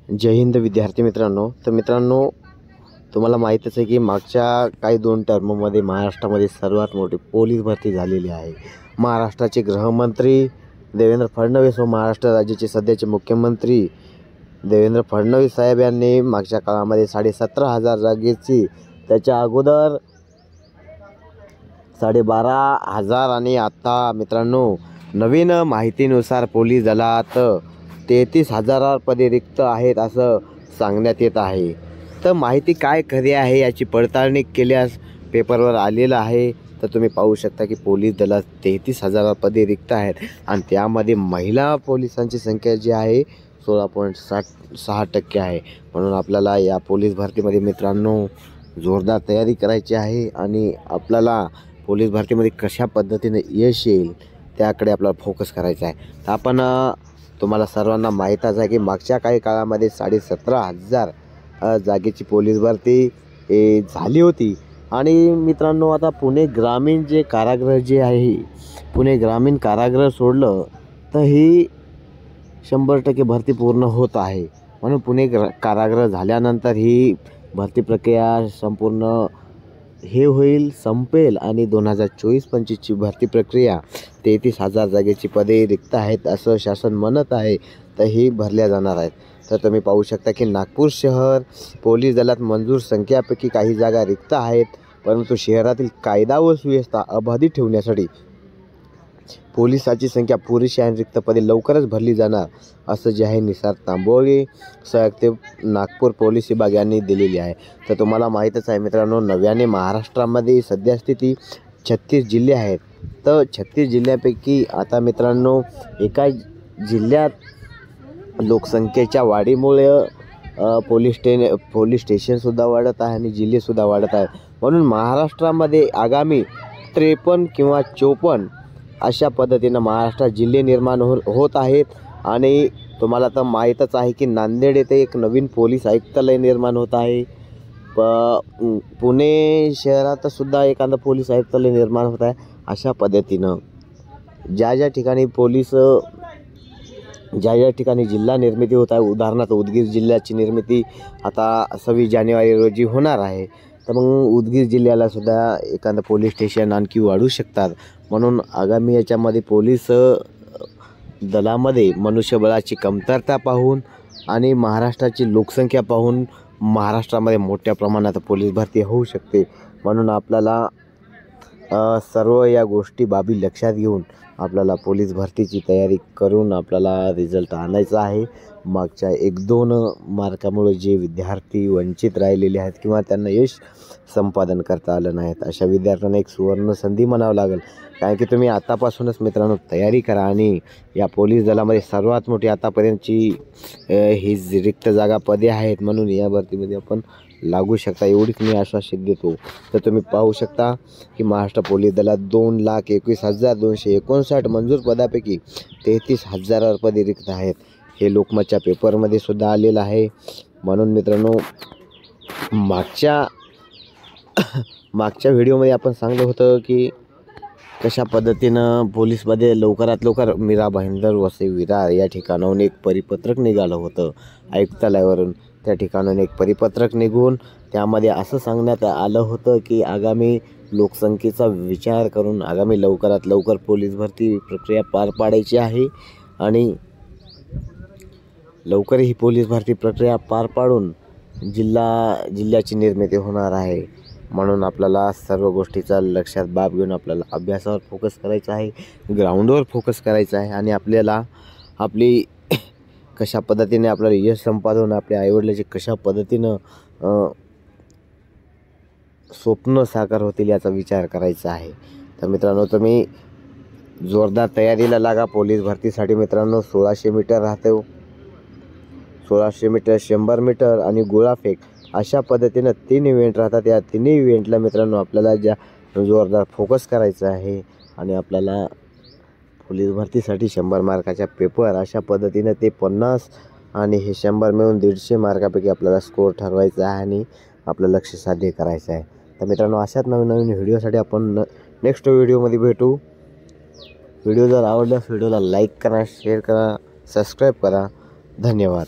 जय हिंद विद्यार्थी मित्रांनो. तर मित्रांनो, तुम्हाला माहीतच आहे की मागच्या काही 2 टर्ममध्ये महाराष्ट्रामध्ये सर्वात मोठी पोलीस भरती झालेली आहे. महाराष्ट्राचे गृहमंत्री देवेंद्र फडणवीस व महाराष्ट्र राज्याचे सध्याचे मुख्यमंत्री देवेंद्र फडणवीस साहेब यांनी मागच्या काळामध्ये 17,500 जागेची, त्याच्या अगोदर 12,500 आणि आता मित्रांनो नवीन माहितीनुसार पोलीस दलात 33,000 पदे रिक्त आहेत असं सांगण्यात येत आहे. तर माहिती काय खरी आहे याची पडताळणी केल्यास पेपरवर आलेलं आहे. तर तुम्ही पाहू शकता की पोलीस दलात 33,000 पदे रिक्त आहेत आणि त्यामध्ये महिला पोलिसांची संख्या जी आहे 16.6% आहे. म्हणून आपल्याला या पोलीस भरतीमध्ये मित्रांनो जोरदार तयारी करायची आहे आणि आपल्याला पोलीस भरतीमध्ये कशा पद्धतीने यश येईल त्याकडे आपल्याला फोकस करायचा आहे. तर आपण तुम्हाला सर्वांना माहीतच आहे की मागच्या काही काळामध्ये 17,500 जागेची पोलीस भरती झाली होती. आणि मित्रांनो आता पुणे ग्रामीण जे कारागृह जे आहे, पुणे ग्रामीण कारागृह सोडलं तर ही 100% भरती पूर्ण होत आहे. म्हणून पुणे कारागृह झाल्यानंतर ही भरती प्रक्रिया संपूर्ण होईल, संपेल आणि 2024-25ची भरती प्रक्रिया 33,000 जागेची पदे रिक्त आहेत असं शासन म्हणत आहे. तर ही भरल्या जाणार आहेत. तर तुम्ही पाहू शकता की नागपूर शहर पोलीस दलात मंजूर संख्यापैकी काही जागा रिक्त आहेत, परंतु शहरातील कायदा व सुव्यवस्था अबाधित ठेवण्यासाठी पोलिसाची संख्या पुरेशी आणि रिक्त पदे लवकरच भरली जाणार असं जे आहे निसार तांबोळी संयुक्त नागपूर पोलीस विभाग यांनी दिलेली आहे. तर तुम्हाला माहीतच आहे मित्रांनो, नव्याने महाराष्ट्रामध्ये सध्या स्थिती 36 जिल्हे आहेत. तर 36 जिल्ह्यापैकी आता मित्रांनो एका जिल्ह्यात लोकसंख्येच्या वाढीमुळे पोलीस स्टेशनसुद्धा वाढत आहे आणि जिल्हेसुद्धा वाढत आहेत. म्हणून महाराष्ट्रामध्ये आगामी 53 किंवा 54 अशा पद्धतीनं महाराष्ट्रात जिल्हे निर्माण होत आहेत. आणि तुम्हाला तर माहीतच आहे की नांदेड येथे एक नवीन पोलीस आयुक्तालय निर्माण होत आहे. पुणे शहरातसुद्धा एखादं पोलीस आयुक्तालय निर्माण होत आहे. अशा पद्धतीनं ज्या ठिकाणी ज्या ठिकाणी जिल्हा निर्मिती होत आहे, उदाहरणार्थ उदगीर जिल्ह्याची निर्मिती आता 26 जानेवारी रोजी होणार आहे. तर मग उदगीर जिल्ह्यालासुद्धा एखादं पोलीस स्टेशन आणखी वाढू शकतात. म्हणून आगामी याच्यामध्ये पोलीस दलामध्ये मनुष्यबळाची कमतरता पाहून आणि महाराष्ट्राची लोकसंख्या पाहून महाराष्ट्रामध्ये मोठ्या प्रमाणात पोलीस भरती होऊ शकते. म्हणून आपल्याला सर्व या गोष्टी बाबी लक्षात घेऊन आपल्याला पोलीस भरतीची तयारी करून आपल्याला रिझल्ट आणायचा आहे. मागच्या 1-2 मार्कामुळे जे विद्यार्थी वंचित राहिलेले आहेत किंवा त्यांना यश संपादन करता आलं नाहीत, अशा विद्यार्थ्यांना एक सुवर्ण संधी म्हणावं लागेल. कारण की तुम्ही आतापासूनच मित्रांनो तयारी करा आणि या पोलीस दलामध्ये सर्वात मोठी आतापर्यंतची ही रिक्त जागा पदे आहेत. म्हणून या भरतीमध्ये आपण लागू शकता एवढीच मी आश्वासित देतो. तर तुम्ही पाहू शकता की महाराष्ट्र पोलीस दलात 2,21,259 मंजूर पदापैकी 33,000 पदे रिक्त आहेत. हे लोकमतच्या पेपरमध्ये सुद्धा आलेलं आहे. म्हणून मित्रांनो मागच्या व्हिडिओमध्ये आपण सांगितलं होतं की कशा पद्धतीनं पोलीसमध्ये लवकरात लवकर मीरा भाईंदर वसई विरार या ठिकाणाहून एक परिपत्रक निघालं होतं आयुक्तालयावरून. त्या ठिकाणाहून एक परिपत्रक निघून त्यामध्ये असं सांगण्यात आलं होतं की आगामी लोकसंख्येचा विचार करून आगामी लवकरात लवकर पोलीस भरती प्रक्रिया पार पाडायची आहे आणि लवकर ही पोलीस भरती प्रक्रिया पार पाडून जिल्ह्याची निर्मिती होणार आहे. म्हणून आपल्याला सर्व गोष्टीचा लक्षात बाब घेऊन आपल्याला अभ्यासावर फोकस करायचा आहे, ग्राउंडवर फोकस करायचा आहे आणि आपल्याला आपली कशा पद्धतीने आपल्याला यश संपादन, आपल्या आईवडिलांचे कशा पद्धतीनं स्वप्न साकार होतील याचा विचार करायचा आहे. तर मित्रांनो तुम्ही जोरदार तयारीला लागा पोलीस भरतीसाठी. मित्रांनो 1600 मीटर राहते, 1600 मीटर, 100 मीटर आणि गोळाफेक अशा पद्धतीनं 3 इव्हेंट राहतात. या 3 इव्हेंटला मित्रांनो आपल्याला जोरदार फोकस करायचा आहे आणि आपल्याला पोलीस भरतीसाठी 100 मार्काच्या पेपर अशा पद्धतीनं ते 50 आणि हे 100 मिळून 150 मार्कापैकी आपल्याला स्कोअर ठरवायचा आहे आणि आपलं लक्ष्य साध्य करायचं आहे. तर मित्रांनो अशाच नवीन व्हिडिओसाठी आपण नेक्स्ट व्हिडिओमध्ये भेटू. व्हिडिओ जर आवडल्यास व्हिडिओला लाईक करा, शेअर करा, सबस्क्राईब करा. धन्यवाद.